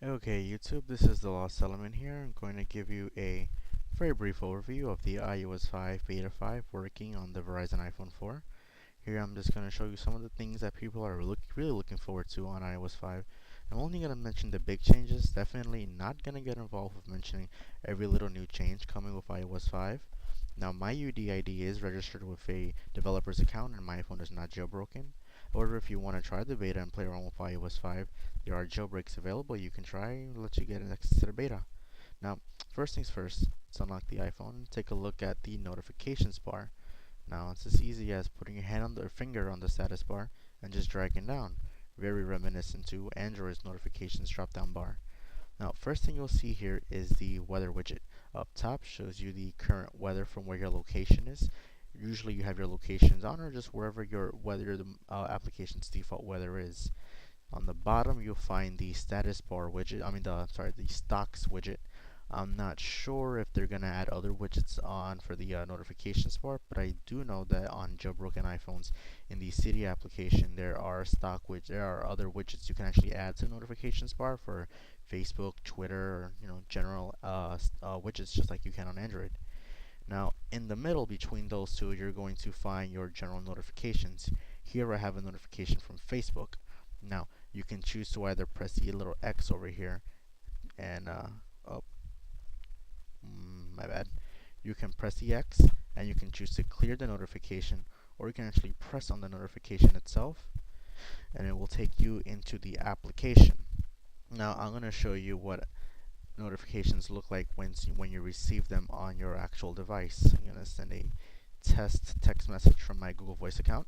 Okay, YouTube, this is the Lost Element here. I'm going to give you a very brief overview of the iOS 5 Beta 5 working on the Verizon iPhone 4. Here I'm just going to show you some of the things that people are really looking forward to on iOS 5. I'm only going to mention the big changes, definitely not going to get involved with mentioning every little new change coming with iOS 5. Now my UDID is registered with a developer's account and my iPhone is not jailbroken. However, if you want to try the beta and play around with iOS 5, there are jailbreaks available you can try and let you get access to the beta. Now, first things first, let's unlock the iPhone and take a look at the notifications bar. Now, it's as easy as putting your hand on the finger on the status bar and just dragging down. Very reminiscent to Android's notifications drop-down bar. Now, first thing you'll see here is the weather widget. Up top shows you the current weather from where your location is. Usually you have your locations on or just wherever your weather, the application's default weather is. On the bottom, you'll find the status bar widget. The stocks widget. I'm not sure if they're gonna add other widgets on for the notifications bar, but I do know that on jailbroken iPhones, in the City application, there are other widgets you can actually add to the notifications bar for Facebook, Twitter, or general widgets, just like you can on Android. Now, in the middle between those two, you're going to find your general notifications. Here I have a notification from Facebook. Now, you can choose to either press the little X over here and, oh, my bad. You can press the X and you can choose to clear the notification, or you can actually press on the notification itself and it will take you into the application. Now, I'm going to show you what notifications look like when you receive them on your actual device. I'm going to send a test text message from my Google Voice account.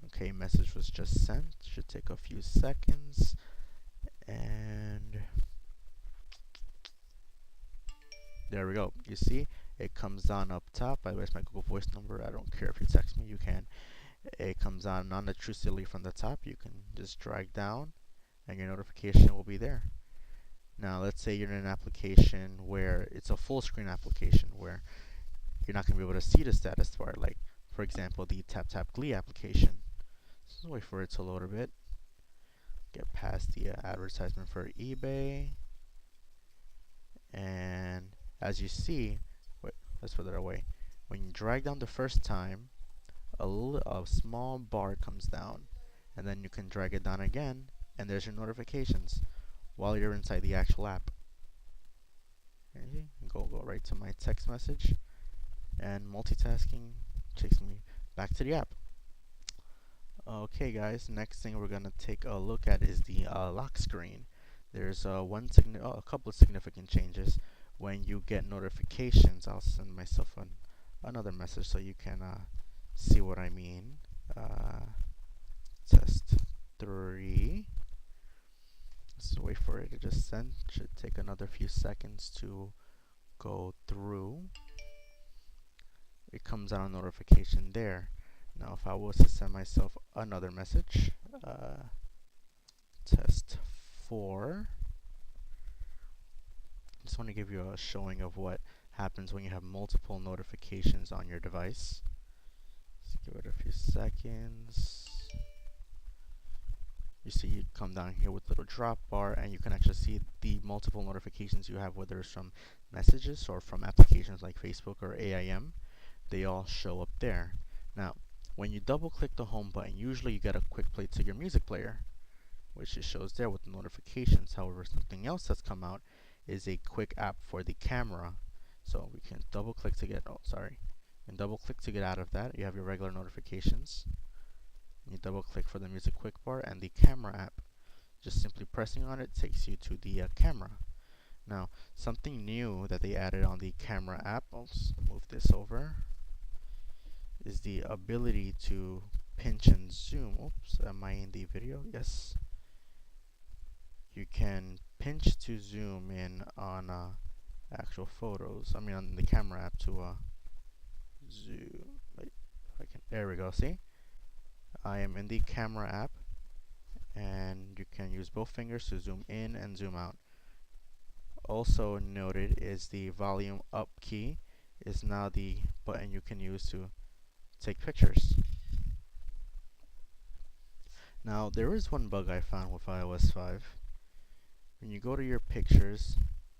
Okay, message was just sent. Should take a few seconds. And there we go. You see, it comes on up top. By the way, it's my Google Voice number. I don't care if you text me, you can. It comes on non-obtrusively from the top. You can just drag down and your notification will be there. Now, let's say you're in an application where it's a full screen application where you're not going to be able to see the status bar, like, for example, the TapTap application. Let's wait for it to load a bit. Get past the advertisement for eBay. And as you see, wait, let's put that away. When you drag down the first time, a small bar comes down. And then you can drag it down again, and there's your notifications while you're inside the actual app. Okay, go right to my text message, and multitasking takes me back to the app. Okay guys, next thing we're going to take a look at is the lock screen. There's a couple of significant changes. When you get notifications, I'll send myself another message so you can see what I mean. Test 3. Let's wait for it to just send. Should take another few seconds to go through. It comes out a notification there. Now, if I was to send myself another message, test 4. Just want to give you a showing of what happens when you have multiple notifications on your device. Let's give it a few seconds. You see, you come down here with a little drop bar, and you can actually see the multiple notifications you have, whether it's from messages or from applications like Facebook or AIM. They all show up there. Now, when you double click the home button, usually you get a quick play to your music player, which it shows there with the notifications. However, something else that's come out is a quick app for the camera. So we can double click to get, and double click to get out of that. You have your regular notifications. You double click for the music quick bar and the camera app. Just simply pressing on it takes you to the camera. Now, something new that they added on the camera app, I'll move this over, is the ability to pinch and zoom. Oops, am I in the video? Yes. You can pinch to zoom in on actual photos. On the camera app to zoom. Wait, there we go. See? I am in the camera app, and you can use both fingers to zoom in and zoom out. Also noted is the volume up key is now the button you can use to take pictures. Now, there is one bug I found with iOS 5. When you go to your pictures,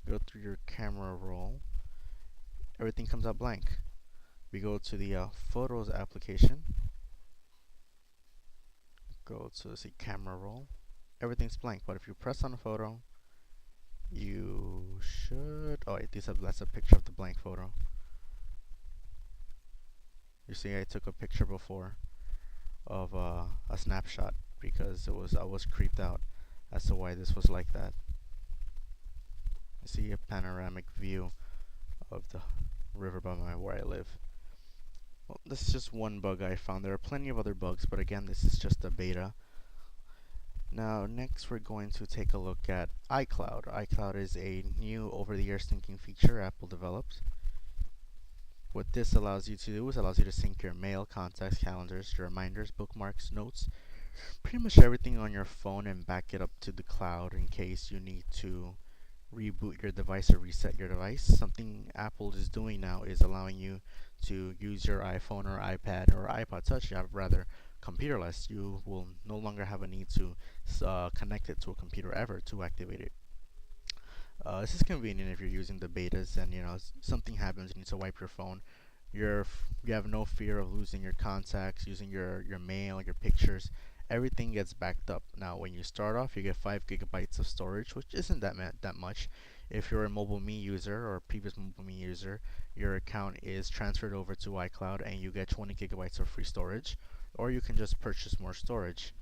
go through your camera roll, everything comes out blank. We go to the Photos application, go to the camera roll, everything's blank. But if you press on a photo, you should. Oh, wait, that's a picture of the blank photo. You see, I took a picture before of a snapshot because I was creeped out as to why this was like that. You see a panoramic view of the river by where I live. Well, this is just one bug I found. There are plenty of other bugs, but again, this is just a beta. Now, next we're going to take a look at iCloud. iCloud is a new over-the-air syncing feature Apple developed. What this allows you to do is allows you to sync your mail, contacts, calendars, your reminders, bookmarks, notes, pretty much everything on your phone and back it up to the cloud in case you need to reboot your device or reset your device. Something Apple is doing now is allowing you to use your iPhone or iPad or iPod Touch, rather computerless. You will no longer have a need to connect it to a computer ever to activate it. This is convenient if you're using the betas and something happens, you need to wipe your phone. You have no fear of losing your contacts, using your mail, your pictures. Everything gets backed up. Now, when you start off, you get 5 gigabytes of storage, which isn't that much. If you're a MobileMe user or a previous MobileMe user, your account is transferred over to iCloud and you get 20 gigabytes of free storage, or you can just purchase more storage.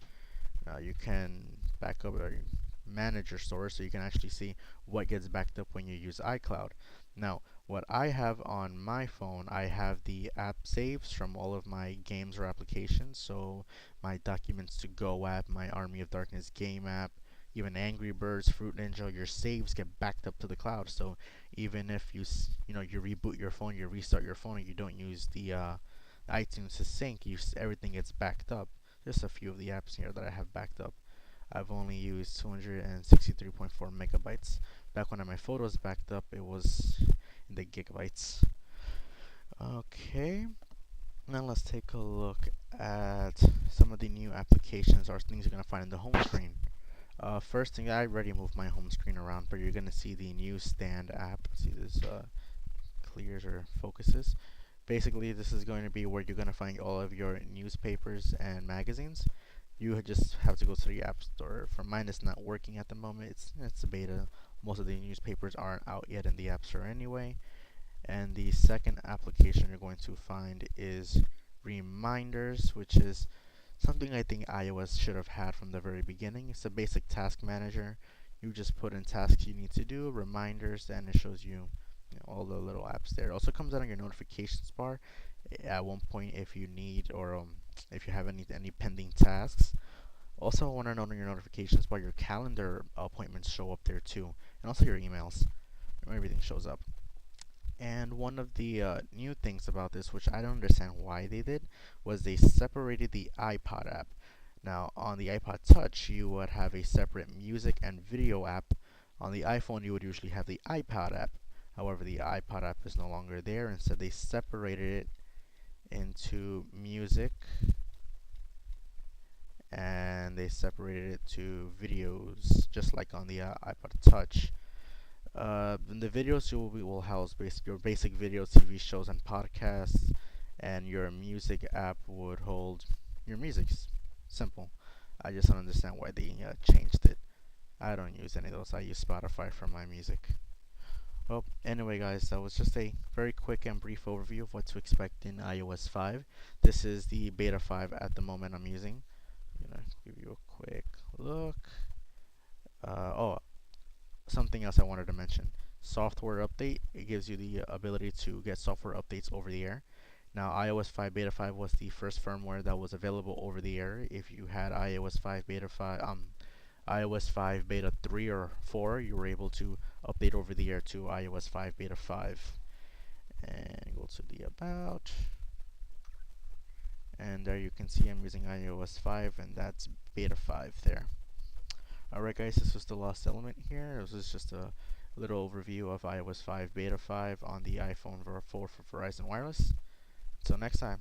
You can back up or manage your storage so you can actually see what gets backed up when you use iCloud. Now, what I have on my phone, I have the app saves from all of my games or applications. So my Documents to Go app, my Army of Darkness game app, even Angry Birds, Fruit Ninja, your saves get backed up to the cloud. So even if you reboot your phone, you restart your phone, and you don't use the iTunes to sync, everything gets backed up. Just a few of the apps here that I have backed up. I've only used 263.4 megabytes. Back when I had my photos backed up, it was in the gigabytes. Okay, now let's take a look at some of the new applications or things you're going to find in the home screen. First thing, I already moved my home screen around, but you're going to see the Newsstand app. See this clears or focuses. Basically, this is going to be where you're going to find all of your newspapers and magazines. You just have to go to the App Store. For mine, it's not working at the moment. It's a beta. Most of the newspapers aren't out yet in the App Store anyway. And the second application you're going to find is Reminders, which is something I think iOS should have had from the very beginning. It's a basic task manager. You just put in tasks you need to do, reminders, and it shows you, all the little apps there. It also comes out on your notifications bar at one point if you need or if you have any pending tasks. Also, I want to note on your notifications bar your calendar appointments show up there too, and also your emails. Everything shows up. And one of the new things about this, which I don't understand why they did, was they separated the iPod app. Now, on the iPod Touch, you would have a separate music and video app. On the iPhone, you would usually have the iPod app. However, the iPod app is no longer there. Instead, they separated it into music and they separated it to videos, just like on the iPod Touch. In the videos, will house your basic video, TV shows, and podcasts, and your music app would hold your music. Simple. I just don't understand why they changed it. I don't use any of those. I use Spotify for my music. Well, anyway, guys, that was just a very quick and brief overview of what to expect in iOS 5. This is the beta 5 at the moment I'm using. I'm gonna give you a quick look. Something else I wanted to mention. Software update. It gives you the ability to get software updates over the air. Now, iOS 5 Beta 5 was the first firmware that was available over the air. If you had iOS 5 Beta 3 or 4, you were able to update over the air to iOS 5 Beta 5. And go to the About. And there you can see I'm using iOS 5, and that's Beta 5 there. Alright guys, this was the Lost Element here. This was just a little overview of iOS 5 Beta 5 on the iPhone 4 for Verizon Wireless. Until next time.